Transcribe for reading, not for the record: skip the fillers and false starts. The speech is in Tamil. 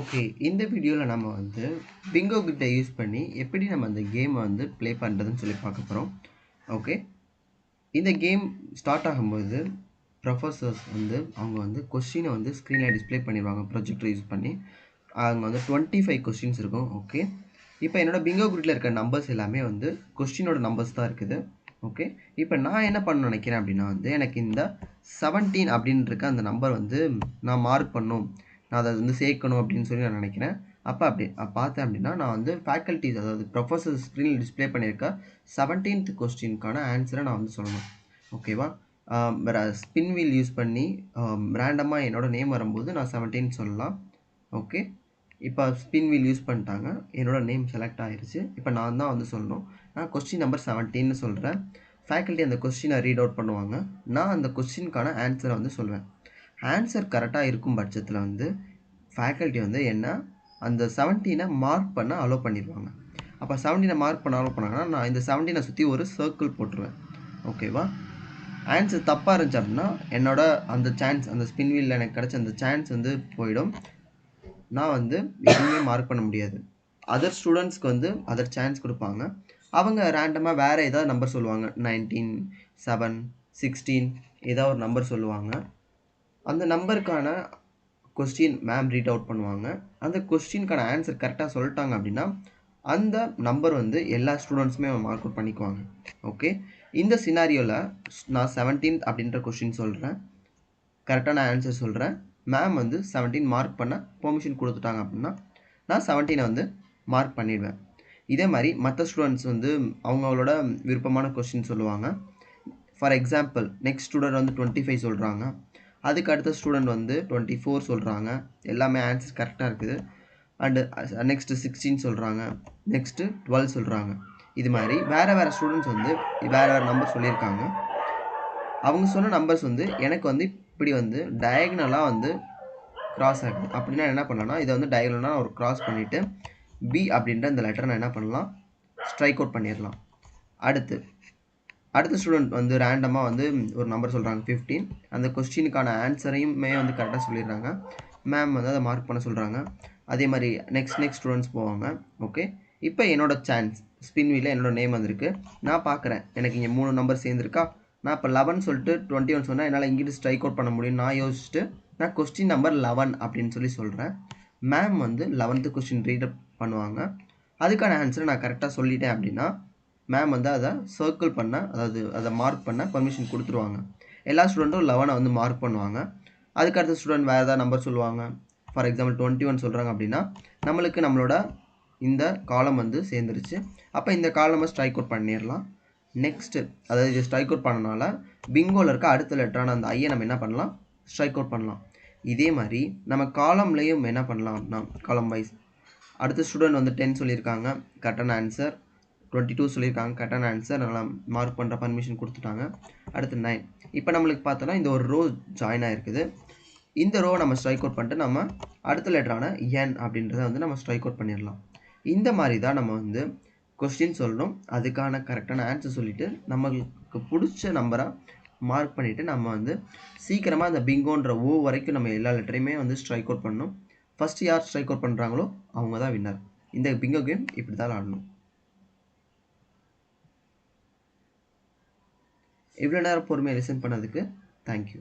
ஓகே. இந்த வீடியோல நம்ம வந்து பிங்கோ கிட்ட யூஸ் பண்ணி எப்படி நம்ம அந்த கேமை வந்து ப்ளே பண்ணுறதுன்னு சொல்லி பார்க்க போகிறோம். ஓகே. இந்த கேம் ஸ்டார்ட் ஆகும்போது ப்ரொஃபஸர்ஸ் வந்து அவங்க வந்து கொஸ்டினை வந்து ஸ்க்ரீனில் டிஸ்ப்ளே பண்ணிடுவாங்க ப்ரொஜெக்டர் யூஸ் பண்ணி. அங்கே வந்து 25 கொஸ்டின்ஸ் இருக்கும். ஓகே. இப்போ என்னோட பிங்கோ கிரிட்டில் இருக்க நம்பர்ஸ் எல்லாமே வந்து கொஸ்டினோட நம்பர்ஸ் தான் இருக்குது. ஓகே. இப்போ நான் என்ன பண்ண நினைக்கிறேன் அப்படின்னா வந்து எனக்கு இந்த 17 அப்படின்னு இருக்க அந்த நம்பர் வந்து நான் மார்க் பண்ணும், நான் அதை வந்து சேர்க்கணும் அப்படின்னு சொல்லி நான் நினைக்கிறேன். அப்போ அப்படி பார்த்தேன் அப்படின்னா நான் வந்து ஃபேக்கல்ட்டிஸ், அதாவது ப்ரொஃபஸர் ஸ்க்ரீனில் டிஸ்ப்ளே பண்ணியிருக்க 17th கொஸ்டினுக்கான ஆன்சரை நான் வந்து சொல்லணும். ஓகேவா? ஸ்பின் வீல் யூஸ் பண்ணி ரேண்டமாக என்னோட நேம் வரும்போது நான் 17 சொல்லலாம். ஓகே. இப்போ ஸ்பின் வீல் யூஸ் பண்ணிட்டாங்க, என்னோட நேம் செலக்ட் ஆயிருச்சு. இப்போ நான் தான் வந்து சொல்லணும். நான் கொஸ்டின் நம்பர் 17ன்னு சொல்கிறேன். ஃபேக்கல்ட்டி அந்த கொஸ்டினை ரீட் அவுட் பண்ணுவாங்க. நான் அந்த கொஸ்டினுக்கான ஆன்சரை வந்து சொல்லுவேன். ஆன்சர் கரெக்டாக இருக்கும் பட்சத்தில் வந்து ஃபேக்கல்ட்டி வந்து என்ன அந்த 17 மார்க் பண்ண அலோவ் பண்ணிடுவாங்க. அப்போ 17 மார்க் பண்ண அலோவ் பண்ணாங்கன்னா நான் இந்த 17 சுற்றி ஒரு சர்க்கிள் போட்டுருவேன். ஓகேவா? ஆன்சர் தப்பாக இருந்துச்சு அப்படின்னா என்னோட அந்த சான்ஸ், அந்த ஸ்பின் வீலில் எனக்கு கிடச்ச அந்த சான்ஸ் வந்து போயிடும். நான் வந்து எதுவுமே மார்க் பண்ண முடியாது. அதர் ஸ்டூடெண்ட்ஸ்க்கு வந்து அதர் சான்ஸ் கொடுப்பாங்க. அவங்க ரேண்டமாக வேறு ஏதாவது நம்பர் சொல்லுவாங்க. 19, 7, 16 ஏதாவது ஒரு நம்பர் சொல்லுவாங்க. அந்த நம்பருக்கான கொஸ்டின் மேம் ரீட் அவுட் பண்ணுவாங்க. அந்த கொஸ்டினுக்கான ஆன்சர் கரெக்டாக சொல்லிட்டாங்க அப்படின்னா அந்த நம்பர் வந்து எல்லா ஸ்டூடெண்ட்ஸுமே மார்க் அவுட் பண்ணிக்குவாங்க. ஓகே. இந்த சினாரியோவில் நான் 17 அப்படின்ற கொஸ்டின் சொல்கிறேன், கரெக்டான ஆன்சர் சொல்கிறேன். மேம் வந்து 17 மார்க் பண்ண பெர்மிஷன் கொடுத்துட்டாங்க அப்படின்னா நான் 17 வந்து மார்க் பண்ணிடுவேன். இதே மாதிரி மற்ற ஸ்டூடெண்ட்ஸ் வந்து அவங்களோட விருப்பமான கொஸ்டின் சொல்லுவாங்க. ஃபார் எக்ஸாம்பிள் நெக்ஸ்ட் ஸ்டூடெண்ட் வந்து 25 சொல்கிறாங்க, அதுக்கு அடுத்த ஸ்டூடெண்ட் வந்து 24 சொல்கிறாங்க. எல்லாமே ஆன்சர் கரெக்டாக இருக்குது. அண்டு நெக்ஸ்ட்டு 16 சொல்கிறாங்க, நெக்ஸ்ட்டு 12 சொல்கிறாங்க. இது மாதிரி வேறு வேறு ஸ்டூடெண்ட்ஸ் வந்து வேறு வேறு நம்பர் சொல்லியிருக்காங்க. அவங்க சொன்ன நம்பர்ஸ் வந்து எனக்கு வந்து இப்படி வந்து டயகனலாக வந்து கிராஸ் ஆகுது. அப்படின்னா என்ன பண்ணலாம்னா இதை வந்து டயகனலாக ஒரு கிராஸ் பண்ணிவிட்டு பி அப்படின்ற இந்த லெட்டரை நான் என்ன பண்ணலாம், ஸ்ட்ரைக் அவுட் பண்ணிடலாம். அடுத்த ஸ்டூடெண்ட் வந்து ரேண்டமாக வந்து ஒரு நம்பர் சொல்கிறாங்க 15. அந்த கொஸ்டினுக்கான ஆன்சரையுமே வந்து கரெக்டாக சொல்லிடுறாங்க. மேம் வந்து அதை மார்க் பண்ண சொல்கிறாங்க. அதே மாதிரி நெக்ஸ்ட் ஸ்டூடெண்ட்ஸ் போவாங்க. ஓகே. இப்போ என்னோட சான்ஸ் ஸ்பின் வீலில் என்னோட நேம் வந்திருக்கு. நான் பார்க்குறேன் எனக்கு இங்கே 3 நம்பர் சேர்ந்துருக்கா. நான் இப்போ 11 சொல்லிட்டு 21 சொன்னால் என்னால் இங்கிட்டு ஸ்ட்ரைக் அவுட் பண்ண முடியும். நான் யோசிச்சுட்டு நான் கொஸ்டின் நம்பர் 11 அப்படின்னு சொல்லி சொல்கிறேன். மேம் வந்து 11th கொஸ்டின் ரீட் பண்ணுவாங்க. அதுக்கான ஆன்சரை நான் கரெக்டாக சொல்லிட்டேன் அப்படின்னா மேம் வந்து அதை சர்க்கிள் பண்ண, அதாவது அதை மார்க் பண்ண பர்மிஷன் கொடுத்துருவாங்க. எல்லா ஸ்டூடெண்ட்டும் 11 வந்து மார்க் பண்ணுவாங்க. அதுக்கடுத்த ஸ்டூடெண்ட் வேறு ஏதாவது நம்பர் சொல்லுவாங்க. ஃபார் எக்ஸாம்பிள் 21 சொல்கிறாங்க அப்படின்னா நம்மளுக்கு நம்மளோட இந்த காலம் வந்து சேர்ந்துருச்சு. அப்போ இந்த காலமை ஸ்ட்ரைக் அவுட் பண்ணிடலாம். நெக்ஸ்ட்டு அதாவது இது ஸ்ட்ரைக் அவுட் பண்ணனால பிங்கோவில் இருக்க அடுத்த லெட்டரான அந்த ஐயை நம்ம என்ன பண்ணலாம், ஸ்ட்ரைக் அவுட் பண்ணலாம். இதே மாதிரி நம்ம காலம்லேயும் என்ன பண்ணலாம் அப்படின்னா காலம் வைஸ் அடுத்த ஸ்டூடெண்ட் வந்து 10 சொல்லியிருக்காங்க, கரெக்டான ஆன்சர். 22 சொல்லியிருக்காங்க, கரெக்டான ஆன்சர். நல்லா மார்க் பண்ணுற பர்மிஷன் கொடுத்துட்டாங்க. அடுத்து 9. இப்போ நம்மளுக்கு பார்த்தோன்னா இந்த ஒரு ரோ ஜாயின் ஆகிருக்குது. இந்த ரோவை நம்ம ஸ்ட்ரைக் அவுட் பண்ணிட்டு நம்ம அடுத்த லெட்டரான என் அப்படின்றத வந்து நம்ம ஸ்ட்ரைக் அவுட் பண்ணிடலாம். இந்த மாதிரி தான் நம்ம வந்து கொஸ்டின் சொல்லணும், அதுக்கான கரெக்டான ஆன்சர் சொல்லிவிட்டு நம்மளுக்கு பிடிச்ச நம்பராக மார்க் பண்ணிவிட்டு நம்ம வந்து சீக்கிரமாக அந்த பிங்கோன்ற ஓ வரைக்கும் நம்ம எல்லா லெட்டரையுமே வந்து ஸ்ட்ரைக் அவுட் பண்ணணும். ஃபஸ்ட்டு யார் ஸ்ட்ரைக் அவுட் பண்ணுறாங்களோ அவங்க தான் வின்னர். இந்த பிங்கோ கேம் இப்படி தான் ஆடணும். இவ்வளோ நேரம் பொறுமையாக லிசன் பண்ணதுக்கு தேங்க்யூ.